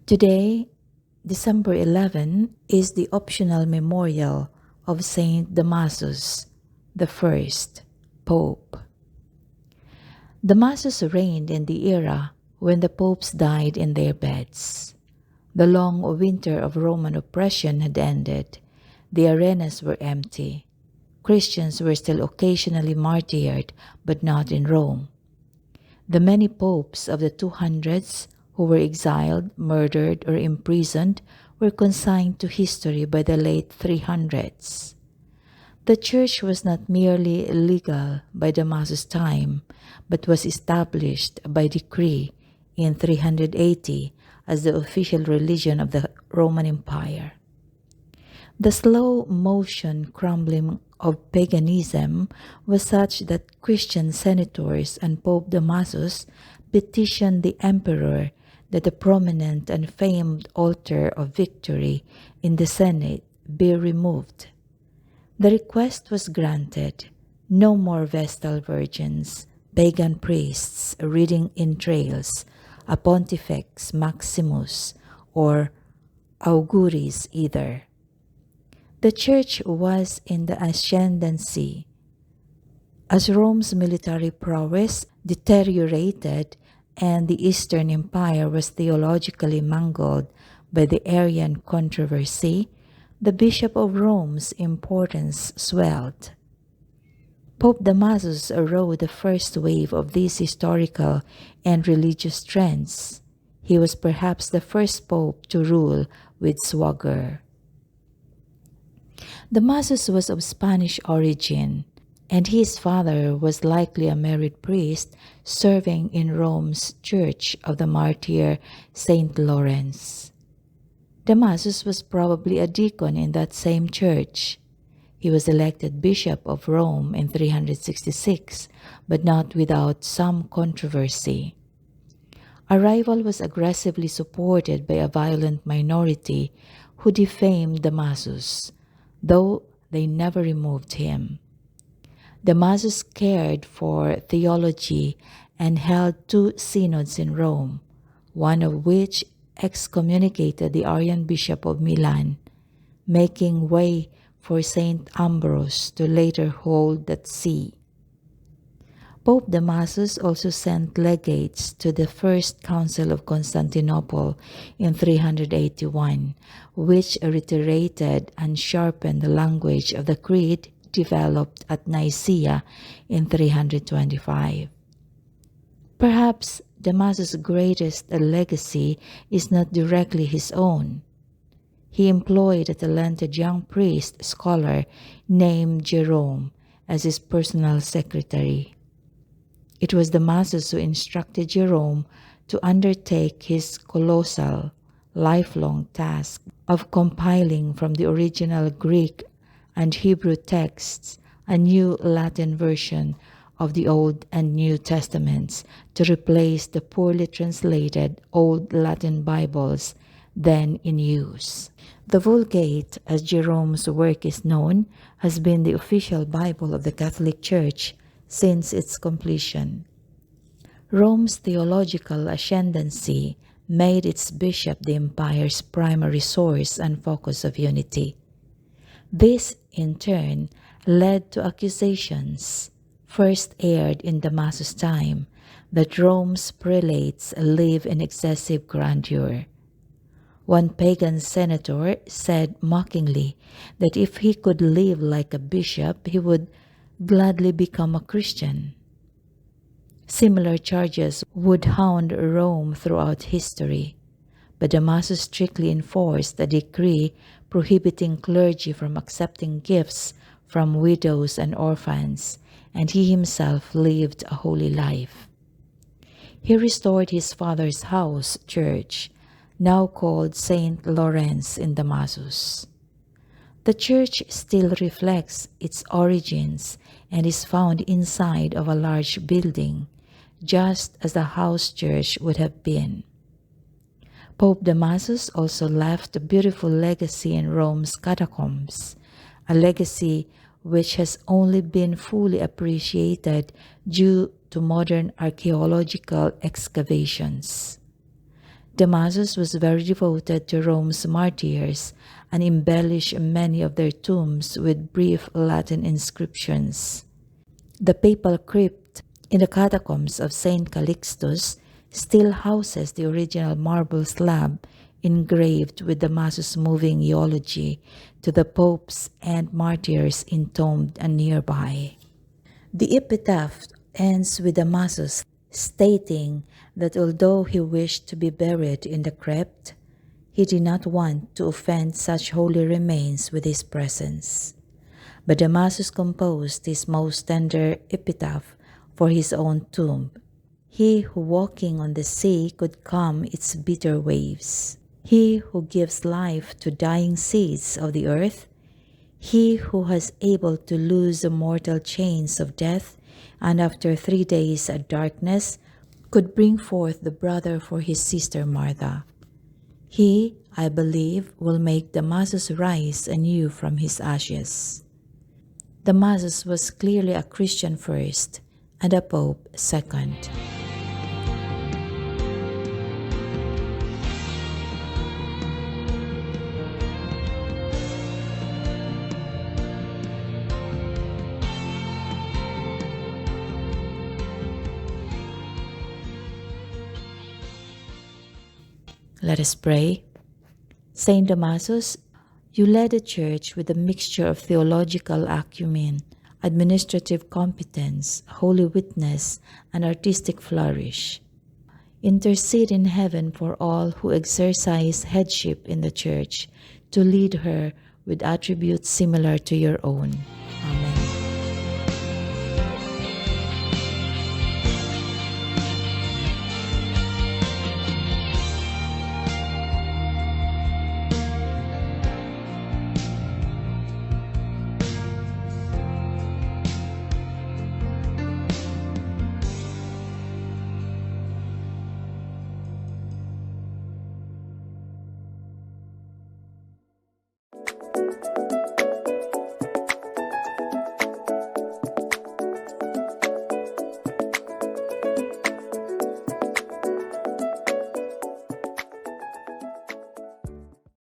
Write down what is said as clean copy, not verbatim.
Today, December 11, is the optional memorial of Saint Damasus, the first Pope. Damasus reigned in the era when the popes died in their beds. The long winter of Roman oppression had ended. The arenas were empty. Christians were still occasionally martyred, but not in Rome. The many popes of the 200s who were exiled, murdered, or imprisoned were consigned to history by the late 300s. The Church was not merely legal by Damasus' time, but was established by decree in 380 as the official religion of the Roman Empire. The slow motion crumbling of paganism was such that Christian senators and Pope Damasus petitioned the emperor that the prominent and famed altar of victory in the Senate be removed. The request was granted. No more Vestal virgins, pagan priests reading entrails, a Pontifex Maximus, or auguries either. The Church was in the ascendancy. As Rome's military prowess deteriorated and the Eastern Empire was theologically mangled by the Arian controversy, the Bishop of Rome's importance swelled. Pope Damasus rode the first wave of these historical and religious trends. He was perhaps the first pope to rule with swagger. Damasus was of Spanish origin, and his father was likely a married priest serving in Rome's Church of the Martyr Saint Lawrence. Damasus was probably a deacon in that same church. He was elected Bishop of Rome in 366, but not without some controversy. A rival was aggressively supported by a violent minority who defamed Damasus, though they never removed him. Damasus cared for theology and held 2 synods in Rome, one of which excommunicated the Arian Bishop of Milan, making way for Saint Ambrose to later hold that see. Pope Damasus also sent legates to the First Council of Constantinople in 381, which reiterated and sharpened the language of the creed developed at Nicaea in 325. Perhaps Damasus' greatest legacy is not directly his own. He employed a talented young priest scholar named Jerome as his personal secretary. It was Damasus who instructed Jerome to undertake his colossal, lifelong task of compiling from the original Greek and Hebrew texts a new Latin version of the Old and New Testaments to replace the poorly translated Old Latin Bibles then in use. The Vulgate, as Jerome's work is known, has been the official Bible of the Catholic Church since its completion. Rome's theological ascendancy made its bishop the empire's primary source and focus of unity. This, in turn, led to accusations, first aired in Damasus' time, that Rome's prelates live in excessive grandeur. One pagan senator said mockingly that if he could live like a bishop, he would gladly become a Christian. Similar charges would hound Rome throughout history, but Damasus strictly enforced a decree prohibiting clergy from accepting gifts from widows and orphans, and he himself lived a holy life. He restored his father's house church, now called Saint Lawrence in Damasus. The church still reflects its origins and is found inside of a large building, just as the house church would have been. Pope Damasus also left a beautiful legacy in Rome's catacombs, a legacy which has only been fully appreciated due to modern archaeological excavations. Damasus was very devoted to Rome's martyrs and embellished many of their tombs with brief Latin inscriptions. The papal crypt in the catacombs of St. Calixtus still houses the original marble slab engraved with Damasus' moving eulogy to the popes and martyrs entombed nearby. The epitaph ends with Damasus stating that although he wished to be buried in the crypt, he did not want to offend such holy remains with his presence. But Damasus composed his most tender epitaph for his own tomb. He who walking on the sea could calm its bitter waves. He who gives life to dying seeds of the earth. He who has able to loose the mortal chains of death, and after 3 days of darkness could bring forth the brother for his sister Martha. He, I believe, will make Damasus rise anew from his ashes. Damasus was clearly a Christian first and a Pope second. Let us pray. Saint Damasus, you led the Church with a mixture of theological acumen, administrative competence, holy witness, and artistic flourish. Intercede in heaven for all who exercise headship in the Church to lead her with attributes similar to your own.